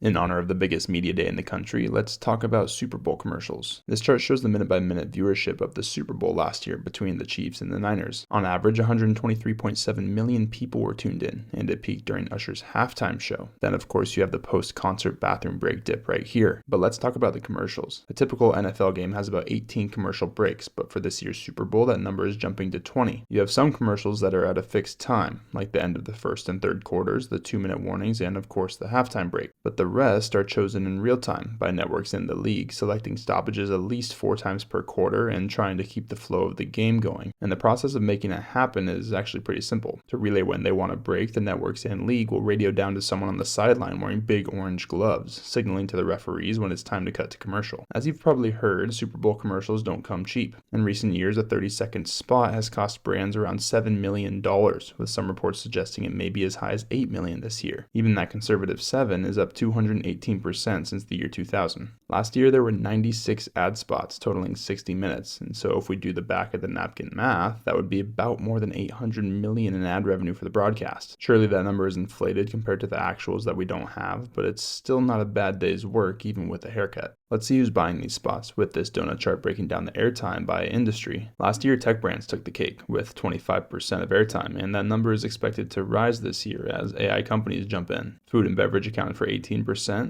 In honor of the biggest media day in the country, let's talk about Super Bowl commercials. This chart shows the minute-by-minute viewership of the Super Bowl last year between the Chiefs and the Niners. On average, 123.7 million people were tuned in, and it peaked during Usher's halftime show. Then, of course, you have the post-concert bathroom break dip right here. But let's talk about the commercials. A typical NFL game has about 18 commercial breaks, but for this year's Super Bowl, that number is jumping to 20. You have some commercials that are at a fixed time, like the end of the first and third quarters, the 2-minute warnings, and of course the halftime break. But the rest are chosen in real time by networks in the league, selecting stoppages at least 4 times per quarter and trying to keep the flow of the game going. And the process of making it happen is actually pretty simple. To relay when they want to break, the networks and league will radio down to someone on the sideline wearing big orange gloves, signaling to the referees when it's time to cut to commercial. As you've probably heard, Super Bowl commercials don't come cheap. In recent years, a 30-second spot has cost brands around $7 million, with some reports suggesting it may be as high as $8 million this year. Even that conservative 7 is up 218% since the year 2000. Last year, there were 96 ad spots totaling 60 minutes, and so if we do the back of the napkin math, that would be about more than $800 million in ad revenue for the broadcast. Surely that number is inflated compared to the actuals that we don't have, but it's still not a bad day's work even with a haircut. Let's see who's buying these spots, with this donut chart breaking down the airtime by industry. Last year, tech brands took the cake with 25% of airtime, and that number is expected to rise this year as AI companies jump in. Food and beverage accounted for 18%,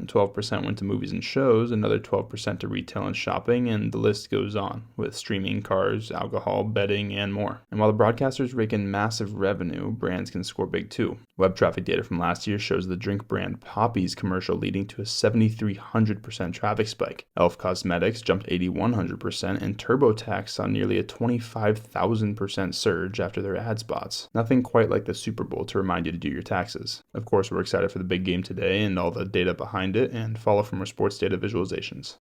12% went to movies and shows, another 12% to retail and shopping, and the list goes on, with streaming, cars, alcohol, betting, and more. And while the broadcasters rake in massive revenue, brands can score big too. Web traffic data from last year shows the drink brand Poppi's commercial leading to a 7,300% traffic spike. Elf Cosmetics jumped 8,100%, and TurboTax saw nearly a 25,000% surge after their ad spots. Nothing quite like the Super Bowl to remind you to do your taxes. Of course, we're excited for the big game today and all the data behind it, and follow for more sports data visualizations.